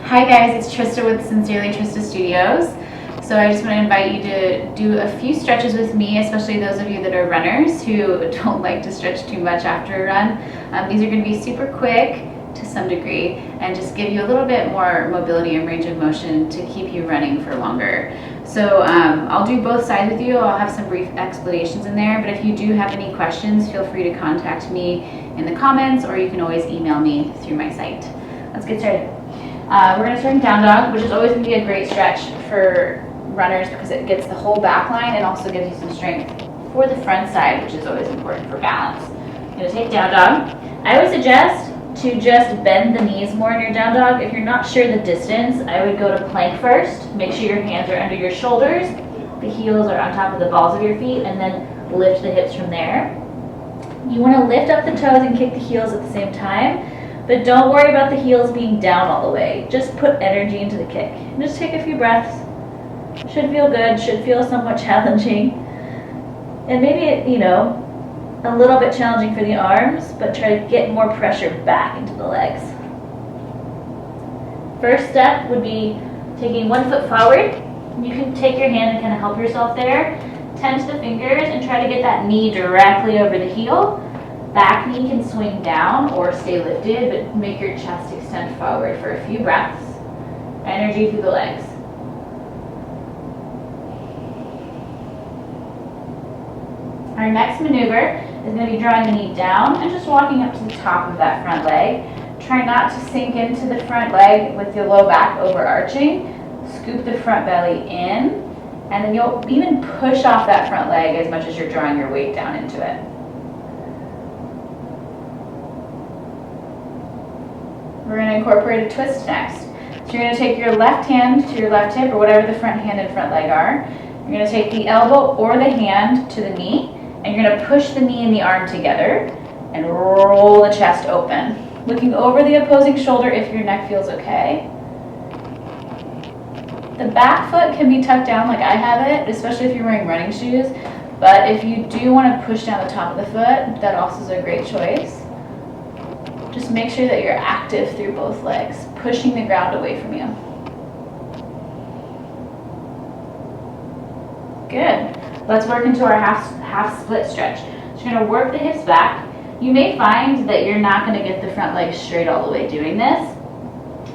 Hi guys, it's Trista with Sincerely Trista Studios. So I just want to invite you to do a few stretches with me, especially those of you that are runners who don't like to stretch too much after a run. These are going to be super quick to some degree and just give you a little bit more mobility and range of motion to keep you running for longer. So I'll do both sides with you. I'll have some brief explanations in there, but if you do have any questions, feel free to contact me in the comments, or you can always email me through my site. Let's get started. We're going to start in down dog, which is always going to be a great stretch for runners because it gets the whole back line and also gives you some strength for the front side, which is always important for balance. I'm going to take down dog. I would suggest to just bend the knees more in your down dog. If you're not sure the distance, I would go to plank first. Make sure your hands are under your shoulders, the heels are on top of the balls of your feet, and then lift the hips from there. You want to lift up the toes and kick the heels at the same time. But don't worry about the heels being down all the way. Just put energy into the kick. And just take a few breaths. Should feel good, should feel somewhat challenging. And maybe, a little bit challenging for the arms, but try to get more pressure back into the legs. First step would be taking 1 foot forward. You can take your hand and kind of help yourself there. Tense the fingers and try to get that knee directly over the heel. Back knee can swing down or stay lifted, but make your chest extend forward for a few breaths. Energy through the legs. Our next maneuver is going to be drawing the knee down and just walking up to the top of that front leg. Try not to sink into the front leg with your low back overarching. Scoop the front belly in, and then you'll even push off that front leg as much as you're drawing your weight down into it. We're going to incorporate a twist next. So you're going to take your left hand to your left hip, or whatever the front hand and front leg are. You're going to take the elbow or the hand to the knee, and you're going to push the knee and the arm together and roll the chest open. Looking over the opposing shoulder if your neck feels okay. The back foot can be tucked down like I have it, especially if you're wearing running shoes. But if you do want to push down the top of the foot, that also is a great choice. Just make sure that you're active through both legs, pushing the ground away from you. Good. Let's work into our half split stretch. So you're going to work the hips back. You may find that you're not going to get the front leg straight all the way doing this.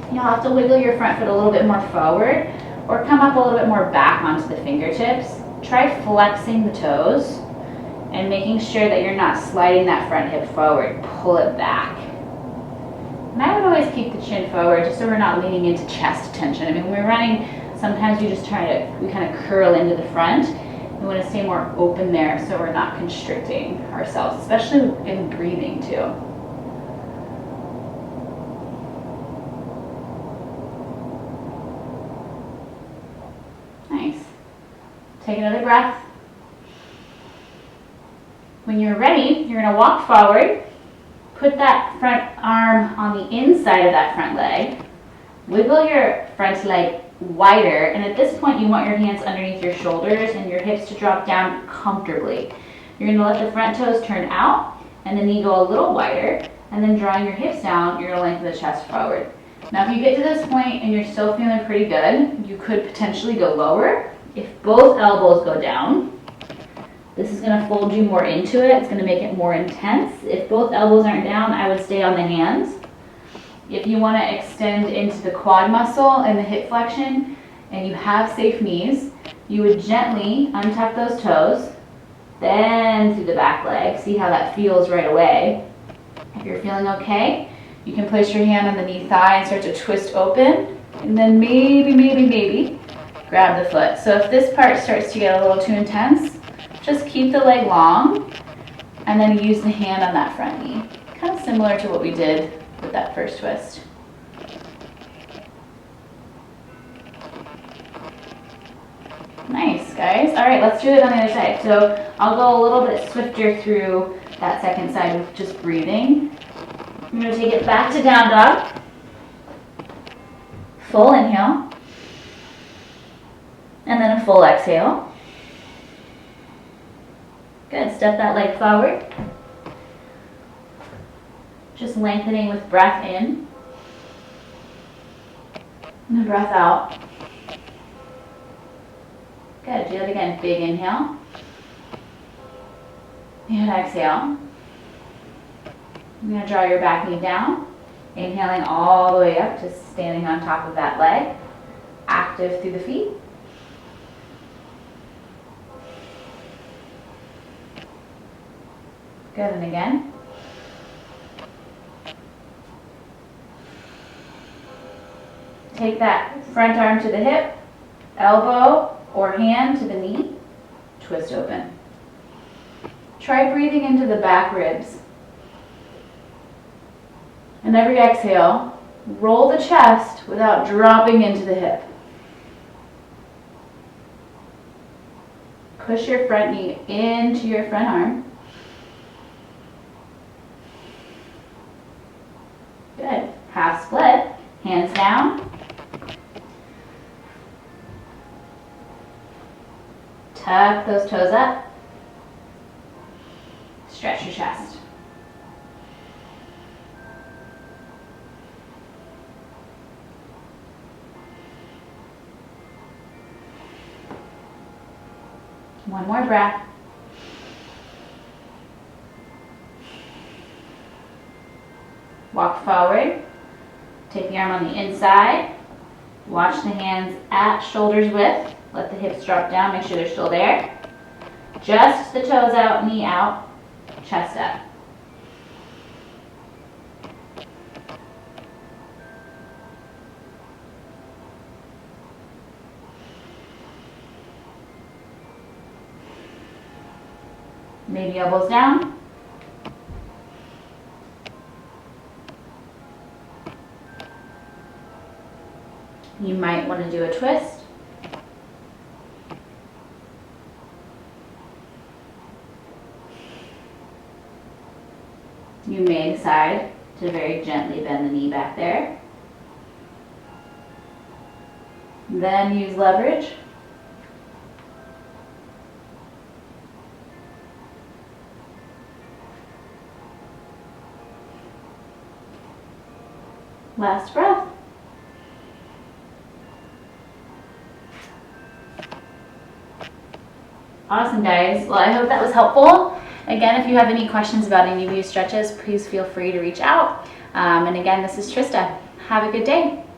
You'll have to wiggle your front foot a little bit more forward or come up a little bit more back onto the fingertips. Try flexing the toes and making sure that you're not sliding that front hip forward. Pull it back. And I would always keep the chin forward just so we're not leaning into chest tension. I mean, when we're running, sometimes we kind of curl into the front. We want to stay more open there so we're not constricting ourselves, especially in breathing too. Nice. Take another breath. When you're ready, you're going to walk forward. Put that front arm on the inside of that front leg. Wiggle your front leg wider, and at this point you want your hands underneath your shoulders and your hips to drop down comfortably. You're going to let the front toes turn out and the knee go a little wider, and then drawing your hips down, you're going to lengthen the chest forward. Now if you get to this point and you're still feeling pretty good, you could potentially go lower. If both elbows go down, this is going to fold you more into it. It's going to make it more intense. If both elbows aren't down, I would stay on the hands. If you want to extend into the quad muscle and the hip flexion, and you have safe knees, you would gently untuck those toes, bend through the back leg. See how that feels right away. If you're feeling okay, you can place your hand on the knee thigh and start to twist open, and then maybe grab the foot. So if this part starts to get a little too intense, just keep the leg long and then use the hand on that front knee. Kind of similar to what we did with that first twist. Nice, guys. All right, let's do it on the other side. So I'll go a little bit swifter through that second side with just breathing. I'm going to take it back to down dog. Full inhale. And then a full exhale. Good, step that leg forward. Just lengthening with breath in And breath out. Good, do it again. Big inhale. And exhale. You're going to draw your back knee down. Inhaling all the way up, just standing on top of that leg. Active through the feet. Good, and again. Take that front arm to the hip, elbow or hand to the knee, twist open. Try breathing into the back ribs. And every exhale, roll the chest without dropping into the hip. Push your front knee into your front arm. Good. Half split. Hands down. Tuck those toes up. Stretch your chest. One more breath. Walk forward. Take the arm on the inside. Watch the hands at shoulders width. Let the hips drop down. Make sure they're still there. Just the toes out, knee out, chest up. Maybe elbows down. You might want to do a twist. You may decide to very gently bend the knee back there. Then use leverage. Last breath. Awesome, guys. Well, I hope that was helpful. Again, if you have any questions about any of these stretches, please feel free to reach out. And again, this is Trista. Have a good day.